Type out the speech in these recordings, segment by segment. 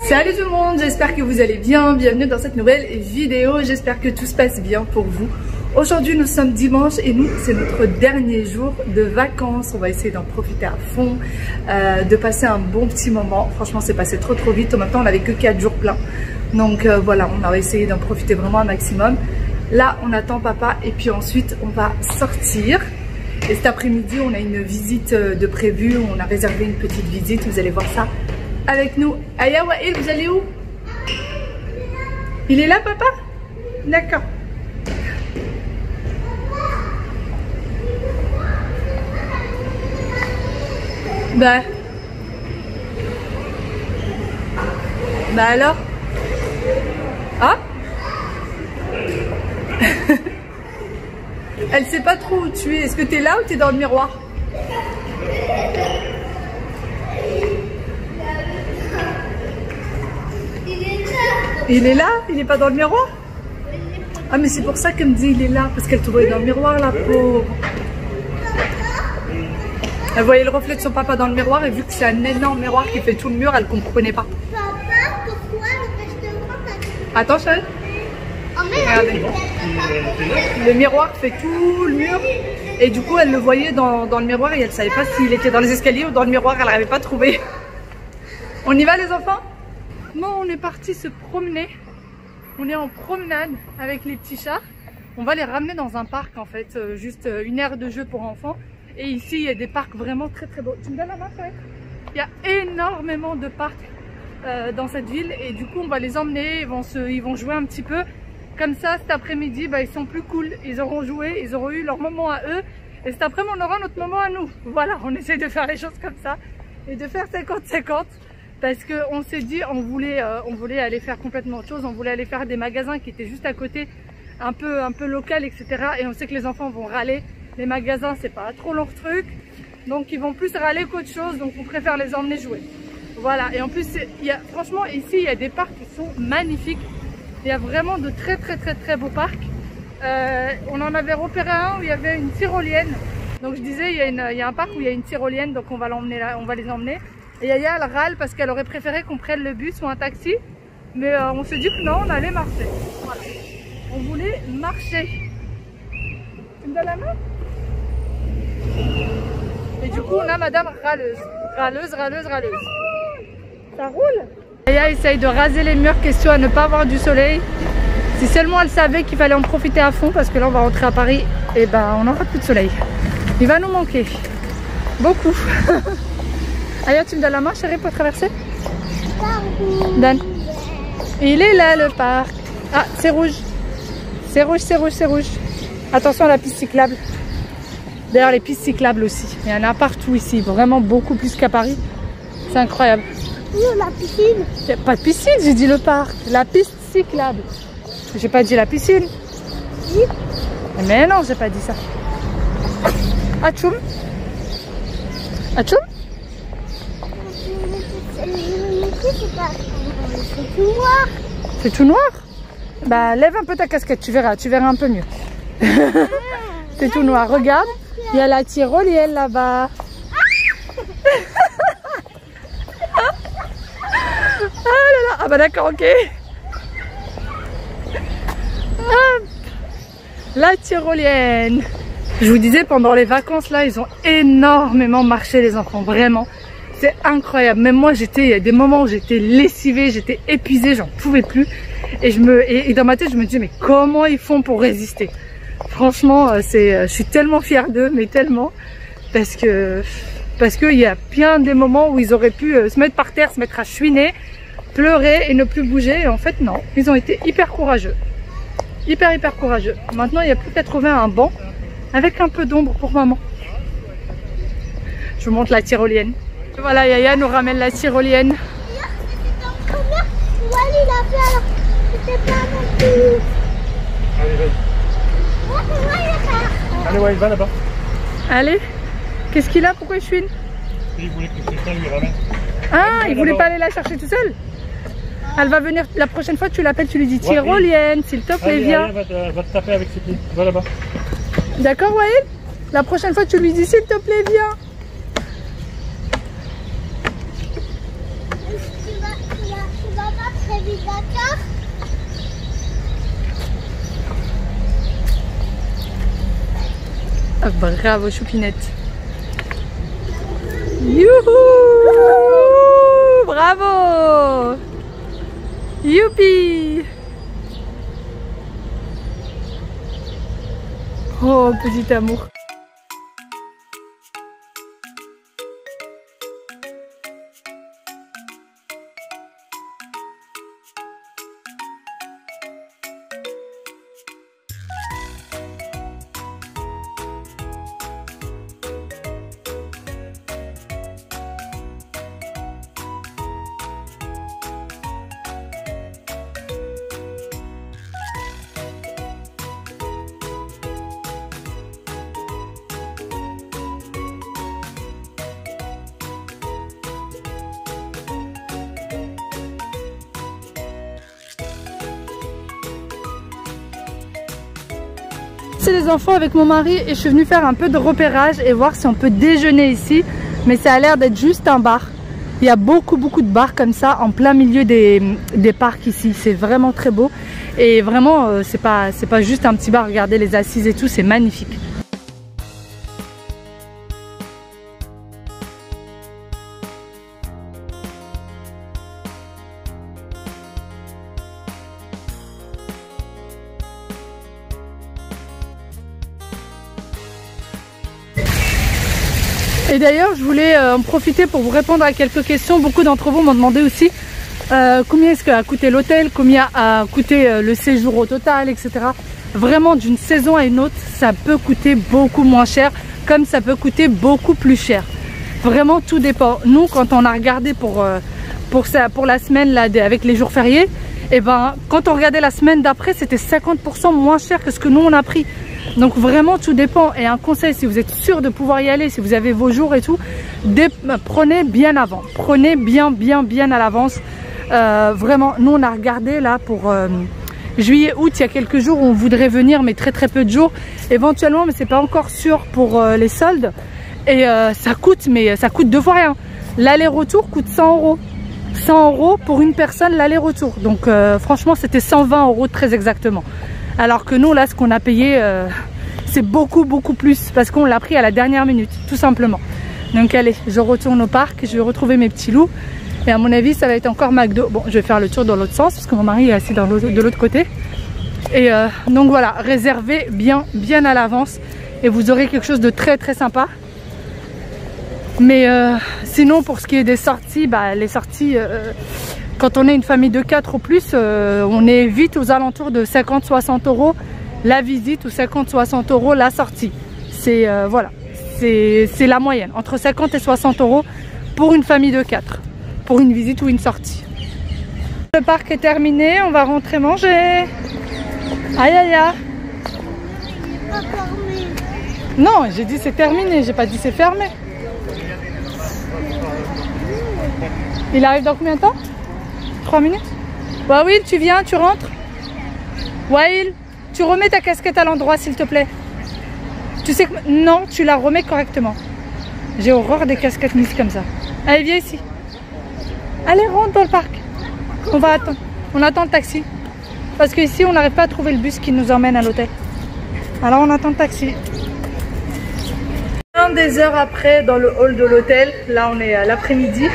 Salut tout le monde, j'espère que vous allez bien, bienvenue dans cette nouvelle vidéo, j'espère que tout se passe bien pour vous. Aujourd'hui nous sommes dimanche et nous c'est notre dernier jour de vacances, on va essayer d'en profiter à fond, de passer un bon petit moment. Franchement c'est passé trop vite, en même temps on n'avait que 4 jours pleins, donc voilà, on a essayé d'en profiter vraiment un maximum. Là on attend papa et puis ensuite on va sortir. Et cet après-midi on a une visite de prévue, on a réservé une petite visite, vous allez voir ça avec nous. Aya Wael, vous allez où? Il est là papa? D'accord. Bah alors? Ah? Elle sait pas trop où tu es. Est-ce que tu es là ou tu es dans le miroir? Il est là? Il est pas dans le miroir? Ah mais c'est pour ça qu'elle me dit il est là, parce qu'elle te voyait dans le miroir, la pauvre. Elle voyait le reflet de son papa dans le miroir et vu que c'est un énorme miroir qui fait tout le mur, elle comprenait pas. Papa, pourquoi le restaurant? Attends chérie. Regardez. Le miroir fait tout le mur et du coup elle le voyait dans le miroir et elle savait pas s'il était dans les escaliers ou dans le miroir, elle n'arrivait pas à trouver. On y va les enfants? Bon, on est parti se promener. On est en promenade avec les petits chats. On va les ramener dans un parc en fait, juste une aire de jeu pour enfants. Et ici il y a des parcs vraiment très beaux. Tu me donnes la main frère? Il y a énormément de parcs dans cette ville et du coup on va les emmener, ils vont jouer un petit peu. Comme ça cet après-midi ils sont plus cool, ils auront joué, ils auront eu leur moment à eux. Et cet après-midi on aura notre moment à nous. Voilà, on essaie de faire les choses comme ça et de faire 50-50. Parce qu'on s'est dit, on voulait aller faire complètement autre chose, on voulait aller faire des magasins qui étaient juste à côté, un peu local, etc. Et on sait que les enfants vont râler, les magasins c'est pas trop leur truc, donc ils vont plus râler qu'autre chose, donc on préfère les emmener jouer. Voilà, et en plus, franchement ici il y a des parcs qui sont magnifiques, il y a vraiment de très beaux parcs. On en avait repéré un où il y avait une tyrolienne, donc je disais il y a un parc où il y a une tyrolienne, donc on va les emmener. Et Yaya elle râle parce qu'elle aurait préféré qu'on prenne le bus ou un taxi. Mais on s'est dit que non, on allait marcher. Voilà. On voulait marcher. Tu me donnes la main? Et du coup on a madame râleuse. Râleuse. Ça roule? Yaya essaye de raser les murs, question à ne pas avoir du soleil. Si seulement elle savait qu'il fallait en profiter à fond, parce que là on va rentrer à Paris et on n'aura plus de soleil. Il va nous manquer. Beaucoup. Aya, tu me donnes la main chérie pour traverser? Donne. Il est là le parc. Ah, c'est rouge. C'est rouge. Attention à la piste cyclable. D'ailleurs les pistes cyclables aussi. Il y en a partout ici, vraiment beaucoup plus qu'à Paris. C'est incroyable. Oui, la piscine. Il n'y a pas de piscine, j'ai dit le parc. La piste cyclable. J'ai pas dit la piscine. Oui. Mais non, j'ai pas dit ça. Atchoum. C'est tout noir. C'est tout noir? Bah lève un peu ta casquette, tu verras un peu mieux. C'est tout noir, regarde, il y a la tyrolienne là-bas. Ah bah d'accord, ok. Hop. La tyrolienne. Je vous disais, pendant les vacances là, ils ont énormément marché les enfants, vraiment. C'est incroyable. Même moi, il y a des moments où j'étais lessivée, j'étais épuisée, j'en pouvais plus. Et dans ma tête, je me disais, mais comment ils font pour résister? Franchement, je suis tellement fière d'eux, mais tellement. Parce que il y a bien des moments où ils auraient pu se mettre par terre, se mettre à chouiner, pleurer et ne plus bouger. Et en fait, non. Ils ont été hyper courageux. Hyper courageux. Maintenant, il n'y a plus qu'à trouver un banc avec un peu d'ombre pour maman. Je vous montre la tyrolienne. Voilà, Yaya nous ramène la tyrolienne. Allez, ouais, il va là-bas. Allez, qu'est-ce qu'il a? Pourquoi il chouine? Il voulait que quelqu'un lui ramène. Ah, il voulait pas aller la chercher tout seul? Elle va venir la prochaine fois, tu l'appelles, tu lui dis tyrolienne, s'il te plaît, viens. Elle va te taper avec ses pieds. Va là-bas. D'accord, Wael? La prochaine fois, tu lui dis s'il te plaît, viens. Tu vas d'accord. Ah, bravo Choupinette. Youhou! Bravo! Youpi! Oh, petit amour. C'est les enfants avec mon mari et je suis venue faire un peu de repérage et voir si on peut déjeuner ici, mais ça a l'air d'être juste un bar. Il y a beaucoup de bars comme ça en plein milieu des parcs ici, c'est vraiment très beau et vraiment c'est pas juste un petit bar, regardez les assises et tout, c'est magnifique. Et d'ailleurs, je voulais en profiter pour vous répondre à quelques questions. Beaucoup d'entre vous m'ont demandé aussi combien est-ce qu'a coûté l'hôtel, combien a coûté le séjour au total, etc. Vraiment, d'une saison à une autre, ça peut coûter beaucoup moins cher, comme ça peut coûter beaucoup plus cher. Vraiment, tout dépend. Nous, quand on a regardé pour la semaine là, avec les jours fériés, et ben, quand on regardait la semaine d'après, c'était 50% moins cher que ce que nous on a pris. Donc vraiment tout dépend. Et un conseil, si vous êtes sûr de pouvoir y aller, si vous avez vos jours et tout, prenez bien avant, prenez bien à l'avance. Vraiment, nous on a regardé là pour juillet, août, il y a quelques jours où on voudrait venir, mais très peu de jours éventuellement, mais c'est pas encore sûr pour les soldes. Et ça coûte, mais ça coûte deux fois rien. L'aller-retour coûte 100 €. 100 € pour une personne l'aller-retour. Donc franchement c'était 120 € très exactement. Alors que nous là ce qu'on a payé c'est beaucoup plus parce qu'on l'a pris à la dernière minute tout simplement. Donc allez, je retourne au parc, je vais retrouver mes petits loups et à mon avis ça va être encore McDo. Bon, je vais faire le tour dans l'autre sens parce que mon mari est assis de l'autre côté. Et donc voilà, réservez bien à l'avance et vous aurez quelque chose de très sympa. Mais sinon pour ce qui est des sorties, bah, les sorties quand on est une famille de 4 ou plus, on est vite aux alentours de 50-60 € la visite ou 50-60 € la sortie. C'est voilà, c'est la moyenne, entre 50 et 60 € pour une famille de 4, pour une visite ou une sortie. Le parc est terminé, on va rentrer manger. Aïe aïe aïe. Non, j'ai dit c'est terminé, j'ai pas dit c'est fermé. Il arrive dans combien de temps? 3 minutes? Wail, tu viens, tu rentres? Wail, tu remets ta casquette à l'endroit s'il te plaît. Tu sais que... Non, tu la remets correctement. J'ai horreur des casquettes mises comme ça. Allez, viens ici. Allez, rentre dans le parc. On va attendre. On attend le taxi. Parce qu'ici, on n'arrive pas à trouver le bus qui nous emmène à l'hôtel. Alors, on attend le taxi. Des heures après, dans le hall de l'hôtel, là, on est à l'après-midi.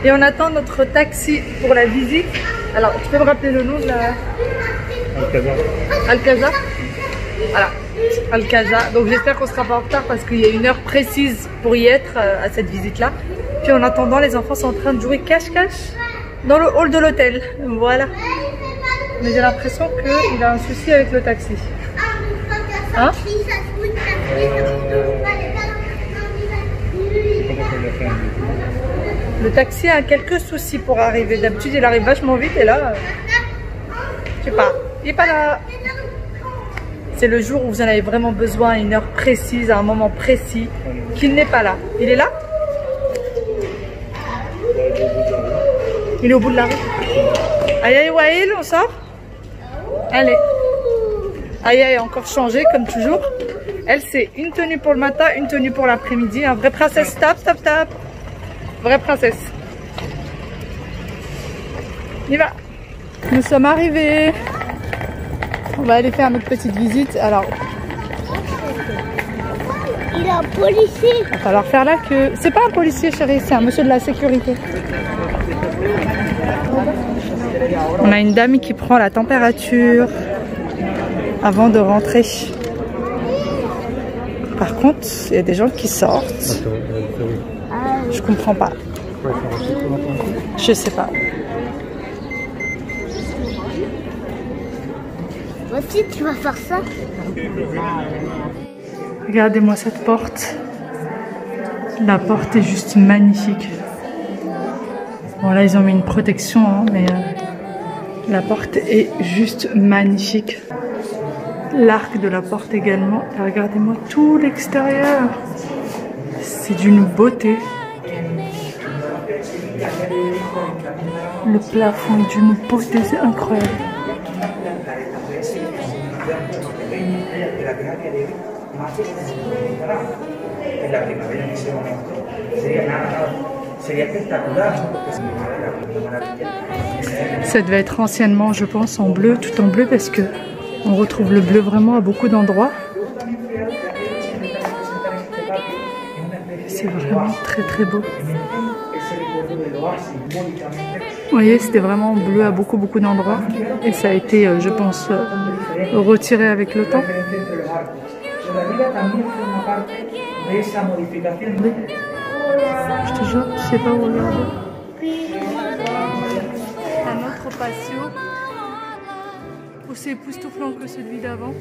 Et on attend notre taxi pour la visite. Alors, tu peux me rappeler le nom de la... Alcazar. Alcazar. Voilà, Alcazar. Donc j'espère qu'on ne sera pas en retard parce qu'il y a une heure précise pour y être à cette visite-là. Puis en attendant, les enfants sont en train de jouer cache-cache dans le hall de l'hôtel. Voilà. Mais j'ai l'impression qu'il a un souci avec le taxi. Hein? Le taxi a quelques soucis pour arriver. D'habitude, il arrive vachement vite et là, je sais pas, il est pas là. C'est le jour où vous en avez vraiment besoin, à une heure précise, à un moment précis, qu'il n'est pas là. Il est là? Il est au bout de la rue. Aïe aïe Wail, on sort? Allez. Aïe aïe, encore changé comme toujours. Elle, c'est une tenue pour le matin, une tenue pour l'après-midi. Un vrai princesse, tape. Vraie princesse. On y va. Nous sommes arrivés. On va aller faire notre petite visite. Alors, Il est un policier. il va falloir faire la queue. C'est pas un policier, chérie, c'est un monsieur de la sécurité. On a une dame qui prend la température avant de rentrer. Par contre, il y a des gens qui sortent. Je comprends pas. Je sais pas. Voici, tu vas faire ça. Regardez-moi cette porte. La porte est juste magnifique. Bon là ils ont mis une protection hein, mais la porte est juste magnifique. L'arc de la porte également. Et regardez-moi tout l'extérieur. C'est d'une beauté. Le plafond est d'une beauté, c'est incroyable. Ça devait être anciennement, je pense, en bleu, tout en bleu, parce que on retrouve le bleu vraiment à beaucoup d'endroits. C'est vraiment très très beau. Vous voyez, c'était vraiment bleu à beaucoup d'endroits. Et ça a été, je pense, retiré avec le temps. Je te jure, je sais pas où regarder. Un autre patio, aussi époustouflant que celui d'avant.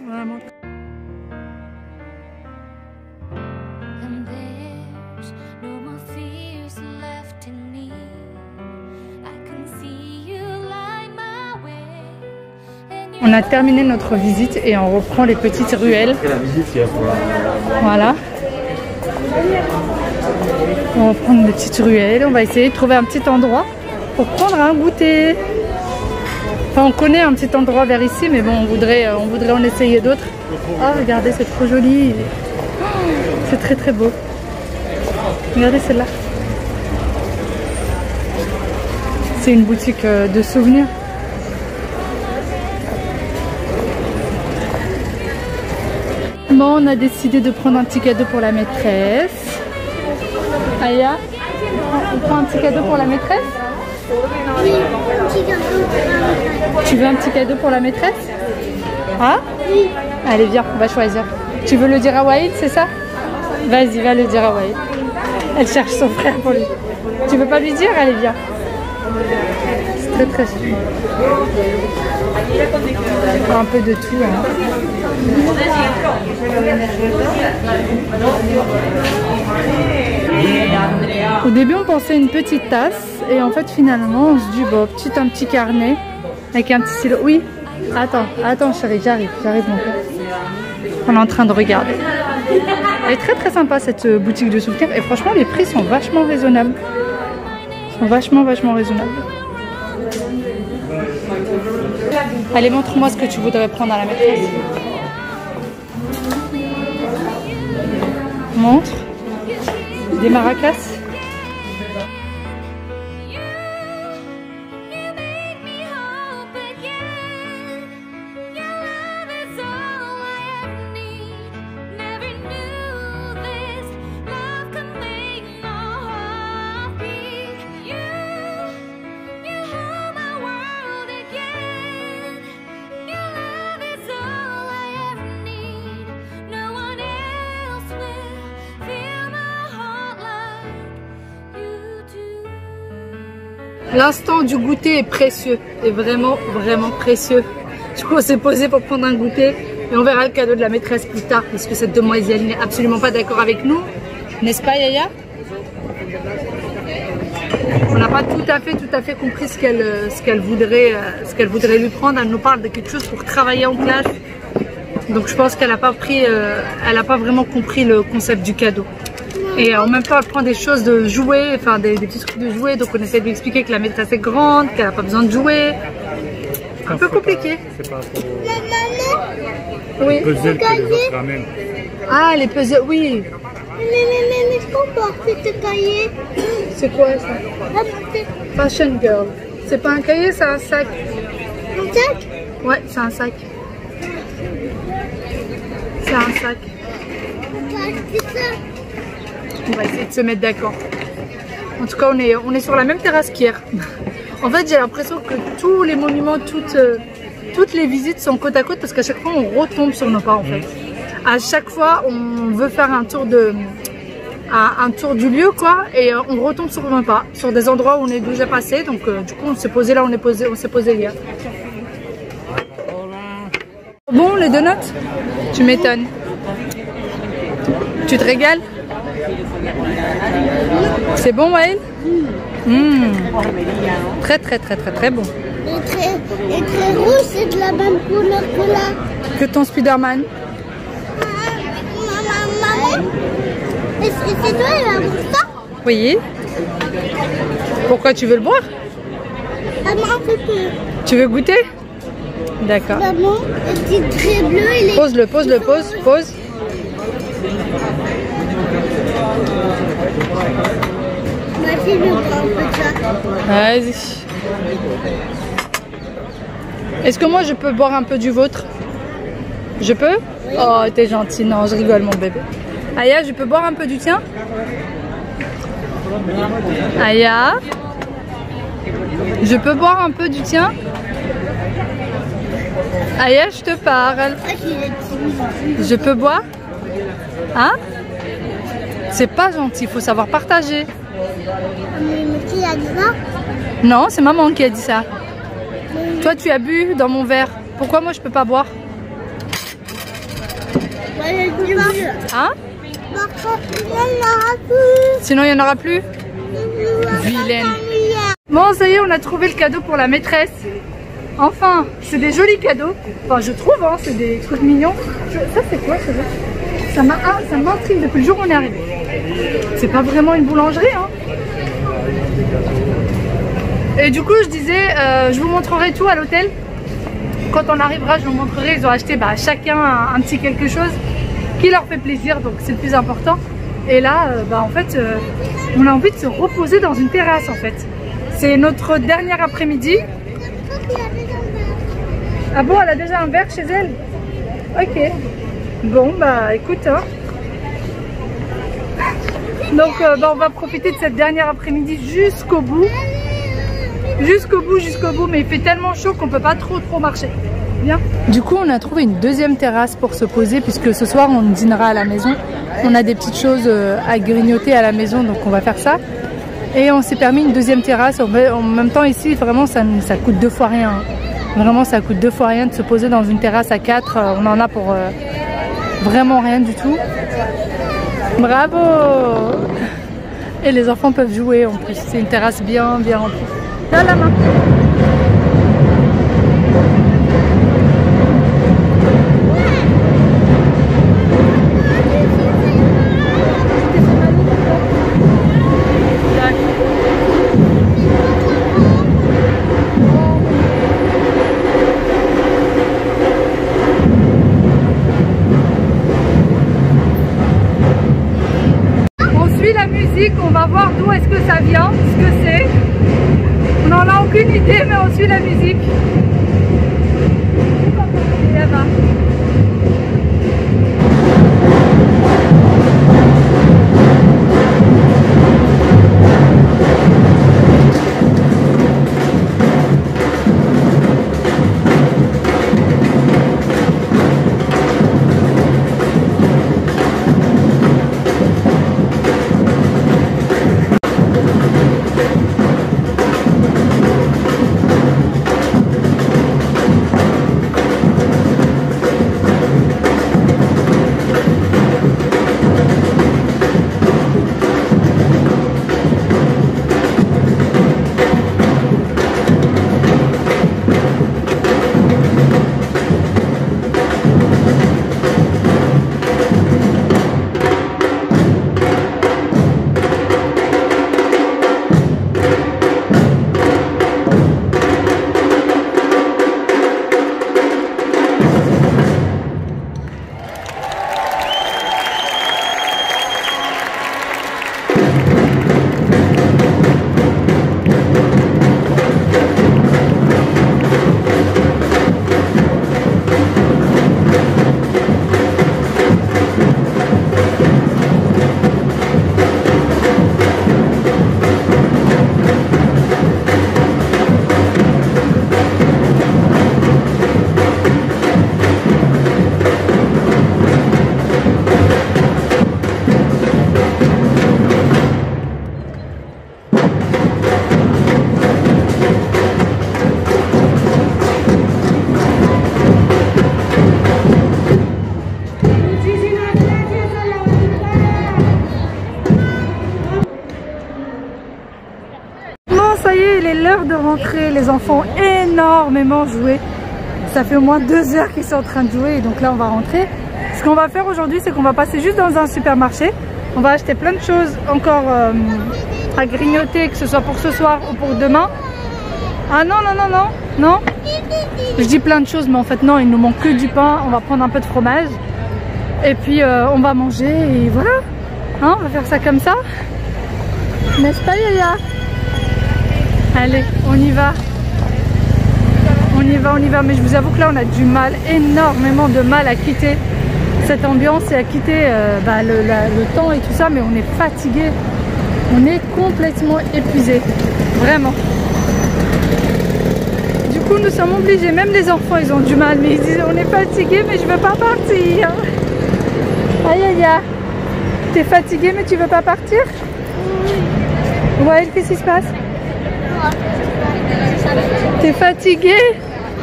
Vraiment. On a terminé notre visite et on reprend les petites ruelles. Voilà. On va prendre les petites ruelles. On va essayer de trouver un petit endroit pour prendre un goûter. Enfin, on connaît un petit endroit vers ici, mais bon, on voudrait en essayer d'autres. Oh, regardez, c'est trop joli. Oh, c'est très très beau. Regardez celle-là. C'est une boutique de souvenirs. Bon, on a décidé de prendre un petit cadeau pour la maîtresse. Aya, on prend un petit cadeau pour la maîtresse? Oui, petit cadeau. Tu veux un petit cadeau pour la maîtresse? Ah? Oui. Allez, viens, on va choisir. Tu veux le dire à Waïd, c'est ça? Vas-y, va le dire à Waïd. Elle cherche son frère pour lui. Tu veux pas lui dire? Allez, viens. C'est très très chou. Un peu de tout. Hein. Au début, on pensait à une petite tasse et en fait, finalement, on se dit bon, un petit carnet avec un petit stylo. Oui, attends, chérie, j'arrive mon cœur. On est en train de regarder. Elle est très très sympa cette boutique de souvenirs et franchement, les prix sont vachement raisonnables. Ils sont vachement raisonnables. Allez, montre-moi ce que tu voudrais prendre à la maîtresse. Montre. Des maracas. L'instant du goûter est précieux, est vraiment précieux. Du coup, on s'est posé pour prendre un goûter et on verra le cadeau de la maîtresse plus tard parce que cette demoiselle n'est absolument pas d'accord avec nous, n'est-ce pas, Yaya? On n'a pas tout à fait compris ce qu'elle voudrait lui prendre. Elle nous parle de quelque chose pour travailler en classe. Donc je pense qu'elle n'a pas vraiment compris le concept du cadeau. Et en même temps, elle prend des choses de jouets, enfin des petits trucs de jouets. Donc on essaie de lui expliquer que la maîtresse est grande, qu'elle n'a pas besoin de jouer. Un peu compliqué. C'est pas Oui. puzzle que les autres ramènent. Ah, les puzzles, oui. Mais est-ce qu'on peut acheter ce cahier? C'est quoi ça? Fashion Girl. C'est pas un cahier, c'est un sac. Un sac? Ouais, c'est un sac. C'est un sac. On va acheter ça. On va essayer de se mettre d'accord. En tout cas, on est sur la même terrasse qu'hier. En fait, j'ai l'impression que tous les monuments, toutes les visites sont côte à côte parce qu'à chaque fois, on retombe sur nos pas en fait. À chaque fois, on veut faire un tour du lieu quoi, et on retombe sur nos pas, sur des endroits où on est déjà passé. Donc, du coup, on s'est posé là, on s'est posé hier. Bon, les donuts, tu m'étonnes. Tu te régales? C'est bon, Wael? Très bon. Et très rouge, c'est de la même couleur que là. Que ton Spider-Man. Maman, et c'est toi, il va boire ça? Oui. Pourquoi tu veux le boire? Maman, Tu veux goûter? D'accord. maman, le petit trait bleu, il est... Pose-le, pose. Ma fille me prend un peu de ça. Vas-y. Est-ce que moi je peux boire un peu du vôtre? Je peux? Oui. Oh, t'es gentil. Non, je rigole, mon bébé. Aya, je peux boire un peu du tien? Aya, je peux boire un peu du tien? Aya, je te parle. Ah, il est timide. Je peux boire? Hein? C'est pas gentil, faut savoir partager. Mais qui a dit ça? Non, c'est maman qui a dit ça. Toi, tu as bu dans mon verre. Pourquoi moi je peux pas boire? Ouais, je dis pas. Hein? Parce qu'il y en aura plus. Sinon, il n'y en aura plus? Vilaine. Bon, ça y est, on a trouvé le cadeau pour la maîtresse. Enfin, c'est des jolis cadeaux. Enfin, je trouve, hein, c'est des trucs mignons. Ça, c'est quoi, ça m'intrigue depuis le jour où on est arrivé. C'est pas vraiment une boulangerie, hein. Et du coup, je disais, je vous montrerai tout à l'hôtel. Quand on arrivera, je vous montrerai. Ils ont acheté chacun un petit quelque chose qui leur fait plaisir, donc c'est le plus important. Et là, en fait, on a envie de se reposer dans une terrasse, en fait. C'est notre dernier après-midi. Ah bon, elle a déjà un verre chez elle? Ok. Bon, écoute, hein. Donc, on va profiter de cette dernière après-midi jusqu'au bout. Jusqu'au bout, mais il fait tellement chaud qu'on peut pas trop marcher. Bien. Du coup, on a trouvé une deuxième terrasse pour se poser puisque ce soir, on dînera à la maison. On a des petites choses à grignoter à la maison, donc on va faire ça. Et on s'est permis une deuxième terrasse. En même temps, ici, vraiment, ça coûte 2 fois rien. Vraiment, ça coûte 2 fois rien de se poser dans une terrasse à 4. On en a pour vraiment rien du tout. Bravo! Et les enfants peuvent jouer en plus. C'est une terrasse bien remplie. Dans la main. On va voir d'où est-ce que ça vient, ce que c'est. On n'en a aucune idée, mais on suit la musique. Et là-bas. ça y est, il est l'heure de rentrer. Les enfants ont énormément joué. Ça fait au moins 2 heures qu'ils sont en train de jouer. Et donc là, on va rentrer. Ce qu'on va faire aujourd'hui, c'est qu'on va passer juste dans un supermarché. On va acheter plein de choses encore à grignoter, que ce soit pour ce soir ou pour demain. Ah non, non, non, non, non. Je dis plein de choses, mais en fait non, il nous manque que du pain. On va prendre un peu de fromage. Et puis on va manger et voilà. Hein, on va faire ça comme ça. N'est-ce pas, Yaya? Allez, on y va. On y va, on y va. Mais je vous avoue que là, on a du mal, énormément de mal à quitter cette ambiance et à quitter le temps et tout ça. Mais on est fatigué. On est complètement épuisé. Vraiment. Du coup, nous sommes obligés. Même les enfants, ils ont du mal. Mais ils disent, on est fatigué, mais je veux pas partir. Aïe, aïe, aïe. T'es fatigué, mais tu veux pas partir? Ouais, qu'est-ce qui se passe? T'es fatigué?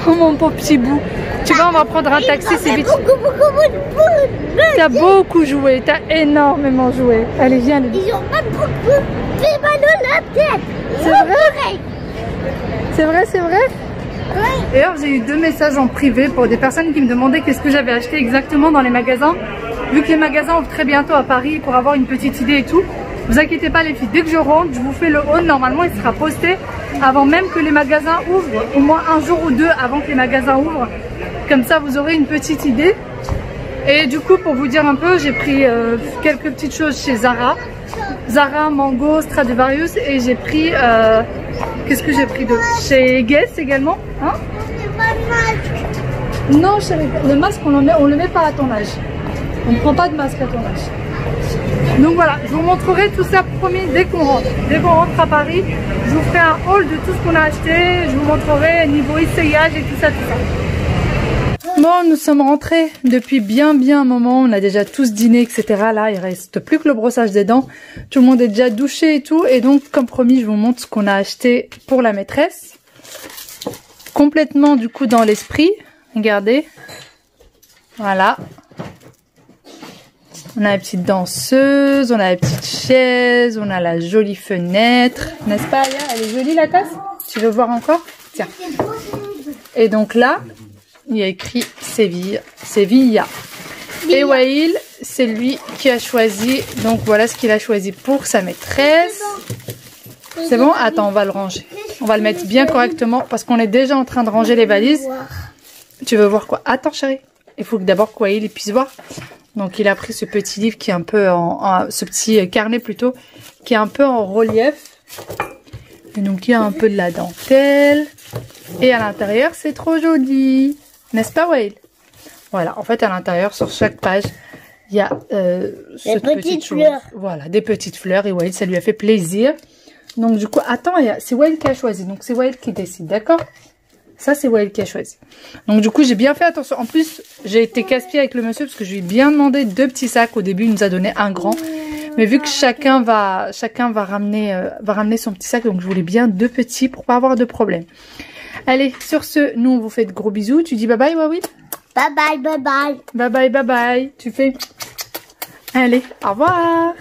Oh mon pauvre petit bout. Tu vois, on va prendre un taxi, c'est vite. T'as beaucoup joué, t'as énormément joué. Allez, viens. Ils ont pas beaucoup fait mal à la tête. C'est vrai? C'est vrai, c'est vrai? Ouais. D'ailleurs, j'ai eu 2 messages en privé pour des personnes qui me demandaient qu'est-ce que j'avais acheté exactement dans les magasins. Vu que les magasins ouvrent très bientôt à Paris pour avoir une petite idée et tout. Vous inquiétez pas les filles, dès que je rentre, je vous fais le haul. Normalement, il sera posté avant même que les magasins ouvrent, au moins un jour ou 2 avant que les magasins ouvrent. Comme ça, vous aurez une petite idée. Et du coup, pour vous dire un peu, j'ai pris quelques petites choses chez Zara. Zara, Mango, Stradivarius. Et j'ai pris... qu'est-ce que j'ai pris d'autre? Chez Guess également. Hein? Non, chérie, le masque, on le met pas à ton âge. On ne prend pas de masque à ton âge. Donc voilà, je vous montrerai tout ça promis dès qu'on rentre. Dès qu'on rentre à Paris, je vous ferai un haul de tout ce qu'on a acheté. Je vous montrerai niveau essayage et tout ça, tout ça. Bon, nous sommes rentrés depuis bien un moment. On a déjà tous dîné, etc. Là, il reste plus que le brossage des dents. Tout le monde est déjà douché et tout. Et donc, comme promis, je vous montre ce qu'on a acheté pour la maîtresse. Complètement, du coup, dans l'esprit. Regardez. Voilà. On a la petite danseuse, on a la petite chaise, on a la jolie fenêtre. N'est-ce pas, Aya? Elle est jolie, la tasse? Tu veux voir encore? Tiens. Et donc là, il y a écrit Sevilla. Et Wael, c'est lui qui a choisi. Donc voilà ce qu'il a choisi pour sa maîtresse. C'est bon? Attends, on va le ranger. On va le mettre bien correctement parce qu'on est déjà en train de ranger les valises. Tu veux voir quoi? Attends, chérie. Il faut que d'abord Wael puisse voir. Donc il a pris ce petit livre qui est un peu ce petit carnet plutôt, qui est un peu en relief. Et donc il y a un peu de la dentelle. Et à l'intérieur c'est trop joli. N'est-ce pas, Wael? Voilà, en fait à l'intérieur sur chaque page, il y a des petites fleurs. Voilà, des petites fleurs. Et Wael, ça lui a fait plaisir. Donc du coup, attends, c'est Wael qui a choisi. Donc c'est Wael qui décide, d'accord? Ça, c'est Wael qui a choisi. Donc, du coup, j'ai bien fait attention. En plus, j'ai été casse-pied avec le monsieur parce que je lui ai bien demandé 2 petits sacs. Au début, il nous a donné un grand. Mais vu que chacun va ramener son petit sac, donc je voulais bien 2 petits pour pas avoir de problème. Allez, sur ce, nous, on vous fait de gros bisous. Tu dis bye bye, Wael? Bye bye, bye bye. Bye bye, bye bye. Tu fais... Allez, au revoir.